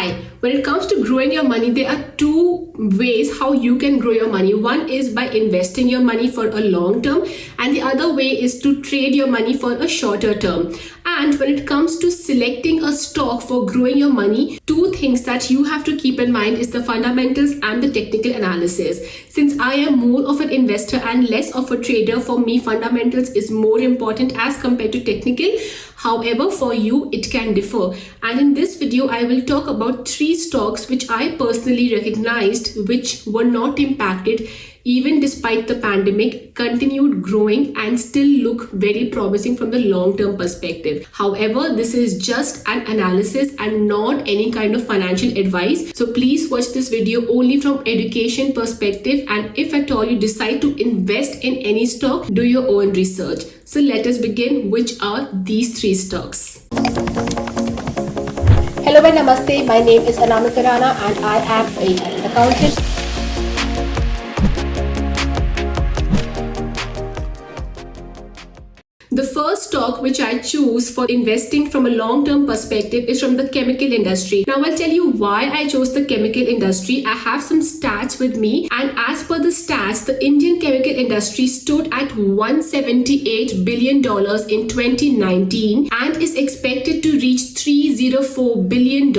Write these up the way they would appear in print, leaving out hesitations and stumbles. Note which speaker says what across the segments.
Speaker 1: Hi, when it comes to growing your money, there are two ways how you can grow your money. One is by investing your money for a long term, and the other way is to trade your money for a shorter term. And when it comes to selecting a stock for growing your money, two things that you have to keep in mind is the fundamentals and the technical analysis. Since I am more of an investor and less of a trader, for me fundamentals is more important as compared to technical. However, for you, it can differ. And in this video, I will talk about 3 stocks which I personally recognized which were not impacted even despite the pandemic, continued growing and still look very promising from the long-term perspective. However, this is just an analysis and not any kind of financial advice. So please watch this video only from education perspective, and if at all you decide to invest in any stock, do your own research. So let us begin. Which are these 3 stocks?
Speaker 2: Hello and Namaste. My name is Anamika Rana and I am an accountant.
Speaker 1: The first stock which I choose for investing from a long-term perspective is from the chemical industry. Now I'll tell you why I chose the chemical industry. I have some stats with me, and as per the stats, the Indian chemical industry stood at $178 billion in 2019 and is expected to reach $304 billion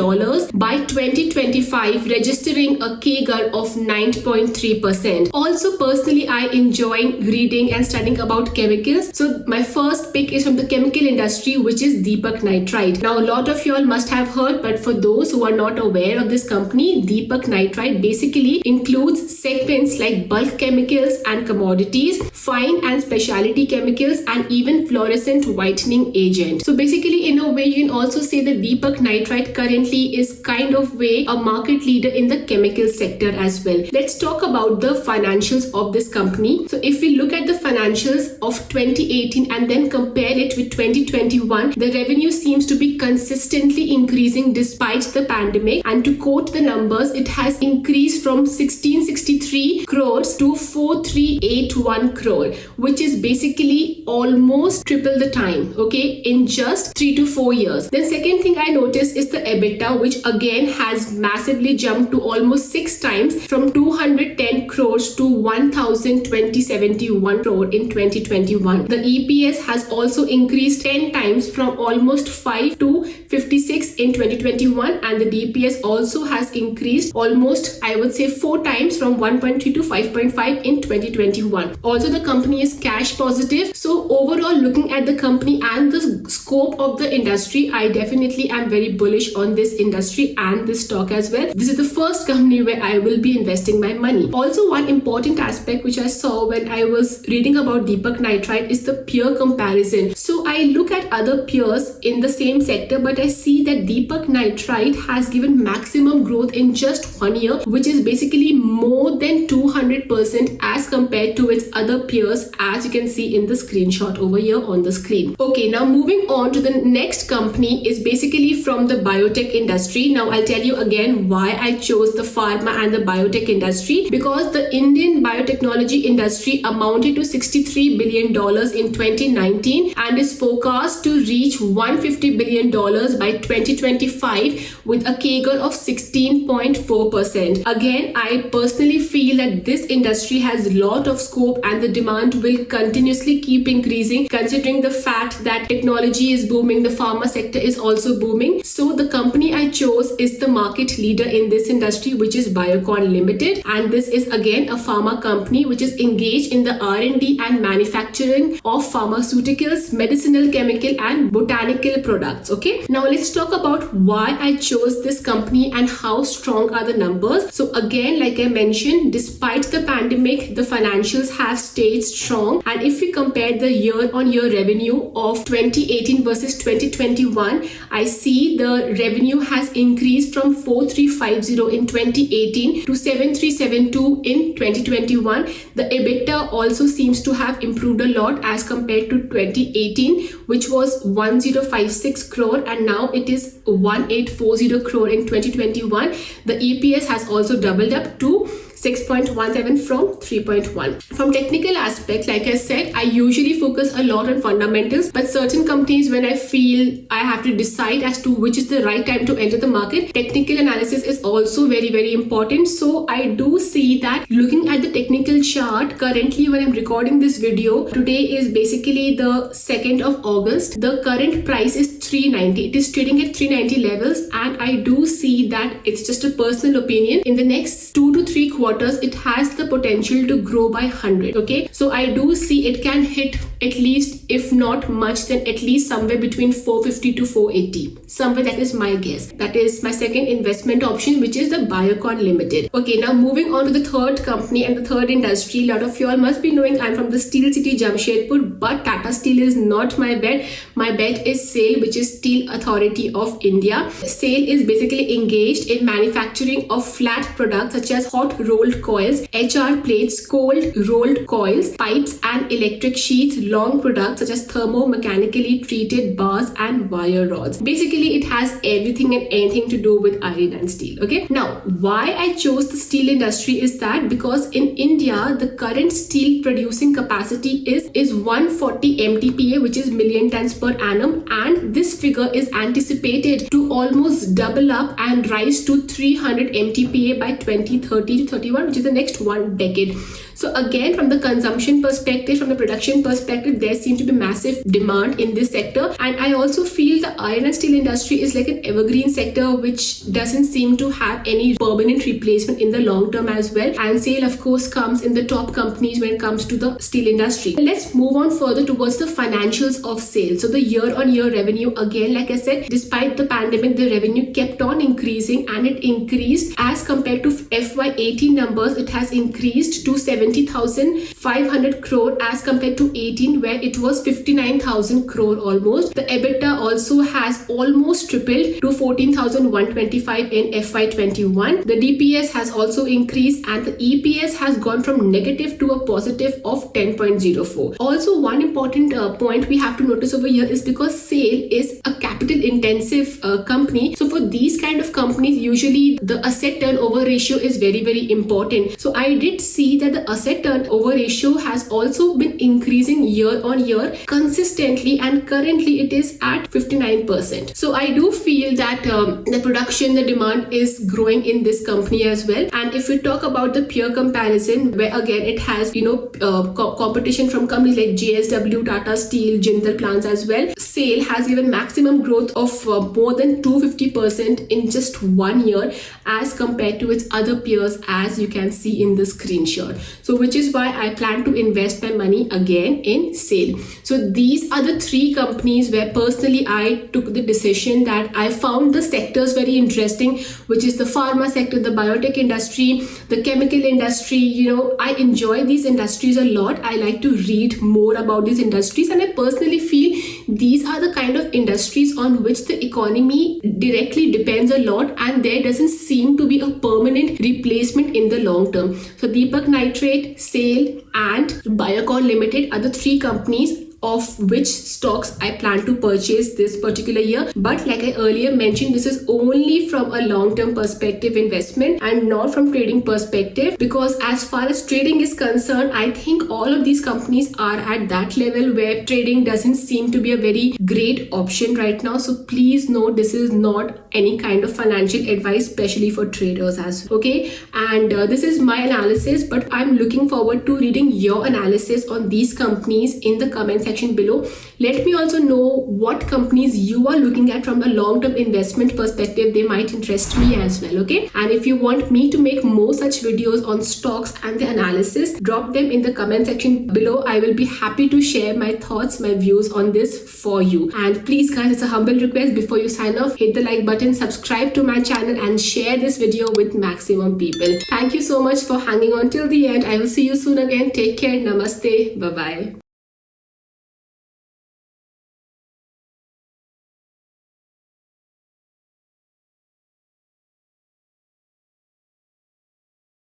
Speaker 1: by 2025, registering a CAGR of 9.3%. Also, personally, I enjoy reading and studying about chemicals. So my first pick is from the chemical industry, which is Deepak Nitrite. Now, a lot of y'all must have heard, but for those who are not aware of this company, Deepak Nitrite basically includes segments like bulk chemicals and commodities, fine and specialty chemicals, and even fluorescent whitening agent. So basically, in a way, you can also say that Deepak Nitrite currently is kind of way a market leader in the chemical sector as well. Let's talk about the financials of this company. So if we look at the financials of 2018 and then compare it with 2021, the revenue seems to be consistently increasing despite the pandemic. And to quote the numbers, it has increased from 1663 crores to 4381 crore, which is basically almost triple the time, okay, in just 3 to 4 years. The second thing I noticed is the EBITDA, which again has massively jumped to almost 6 times, from 210 crores to 1071 crore in 2021. The EPS has also increased 10 times, from almost 5 to 56 in 2021, and the DPS also has increased almost, I would say, 4 times, from 1.3 to 5.5 in 2021. Also, the company is cash positive. So overall, looking at the company and the scope of the industry, I definitely am very bullish on this industry and this stock as well. This is the first company where I will be investing my money. Also, one important aspect which I saw when I was reading about Deepak Nitrite is the peer comparison. So I look at other peers in the same sector, but I see that Deepak Nitrite has given maximum growth in just 1 year, which is basically more than 200% as compared to its other peers, as you can see in the screenshot over here on the screen. Okay, now moving on to the next company is basically from the biotech industry. Now I'll tell you again why I chose the pharma and the biotech industry, because the Indian biotechnology industry amounted to $63 billion in 2019 and is forecast to reach $150 billion by 2025 with a CAGR of 16.4%. Again, I personally feel that this industry has a lot of scope and the demand will continuously keep increasing, considering the fact that technology is booming, the pharma sector is also booming. So the company I chose is the market leader in this industry, which is Biocon Limited, and this is again a pharma company which is engaged in the R&D and manufacturing of pharmaceuticals, medicinal, chemical and botanical products. Okay, now let's talk about why I chose this company and how strong are the numbers. So again, like I mentioned, despite the pandemic, the financials have stayed strong, and if we compare the year-on-year revenue of 2018 versus 2021, I see the revenue has increased from 4350 in 2018 to 7372 in 2021. The EBITDA also seems to have improved a lot as compared to 2018, which was 1056 crore, and now it is 1840 crore in 2021. The EPS has also doubled up to 6.17 from 3.1. From technical aspect, like I said, I usually focus a lot on fundamentals, but certain companies, when I feel I have to decide as to which is the right time to enter the market, technical analysis is also very important. So I do see that looking at the technical chart currently when I'm recording this video, today is basically the 2nd of August. The current price is 390. It is trading at 390 levels, and I do see that it's just a personal opinion. In the next 2 to 3 quarters, it has the potential to grow by 100. Okay, so I do see it can hit at least, if not much, then at least somewhere between 450 to 480. Somewhere, that is my guess. That is my second investment option, which is the Biocon Limited. Okay, now moving on to the third company and the third industry. A lot of you all must be knowing I'm from the Steel City Jamshedpur, but Tata Steel is not my bet. My bet is SAIL, which is Steel Authority of India. SAIL is basically engaged in manufacturing of flat products such as hot rolled coils, HR plates, cold rolled coils, pipes and electric sheets, long products such as thermo-mechanically treated bars and wire rods. Basically, it has everything and anything to do with iron and steel. Okay, now why I chose the steel industry is that because in India, the current steel producing capacity is 140 MTPA, which is million tons per annum, and this figure is anticipated to almost double up and rise to 300 MTPA by 2030 to 31, which is the next 1 decade. So again, from the consumption perspective, from the production perspective, there seems to be massive demand in this sector. And I also feel the iron and steel industry is like an evergreen sector which doesn't seem to have any permanent replacement in the long term as well. And SAIL, of course, comes in the top companies when it comes to the steel industry. Let's move on further towards the financials of SAIL. So the year-on-year revenue, again, like I said, despite the pandemic, the revenue kept on increasing, and it increased as compared to FY18 numbers. It has increased to 70,500 crore as compared to 18, where it was 59,000 crore almost. The EBITDA also has almost tripled to 14,125 in FY21. The DPS has also increased, and the EPS has gone from negative to a positive of 10.04. Also, one important point we have to notice over here is because SAIL is a capital intensive company. So for these kind of companies, usually the asset turnover ratio is very important. So I did see that the asset turnover ratio has also been increasing year on year consistently, and currently it is at 59%. So I do feel that the production, the demand is growing in this company as well. And if we talk about the peer comparison, where again it has competition from companies like JSW, Tata Steel, Jindal plants as well, SAIL has given maximum growth of more than 250% in just 1 year as compared to its other peers, as you can see in the screenshot. So which is why I plan to invest my money again in SAIL. So these are the 3 companies where personally I took the decision that I found the sectors very interesting, which is the pharma sector, the biotech industry, the chemical industry. I enjoy these industries a lot. I like to read more about these industries, and I personally feel these are the kind of industries on which the economy directly depends a lot, and there doesn't seem to be a permanent replacement in the long term. So Deepak Nitrite, SAIL and Biocon Limited are the 3 companies of which stocks I plan to purchase this particular year. But like I earlier mentioned, this is only from a long-term perspective investment and not from trading perspective, because as far as trading is concerned, I think all of these companies are at that level where trading doesn't seem to be a very great option right now. So please note, this is not any kind of financial advice, especially for traders as well. Okay, and this is my analysis, but I'm looking forward to reading your analysis on these companies in the comment section below. Let me also know what companies you are looking at from a long-term investment perspective. They might interest me as well. Okay, and if you want me to make more such videos on stocks and the analysis, drop them in the comment section below. I will be happy to share my thoughts, my views on this for you. And please guys, it's a humble request, before you sign off, hit the like button, subscribe to my channel and share this video with maximum people. Thank you so much for hanging on till the end. I will see you soon again. Take care. Namaste. Bye bye.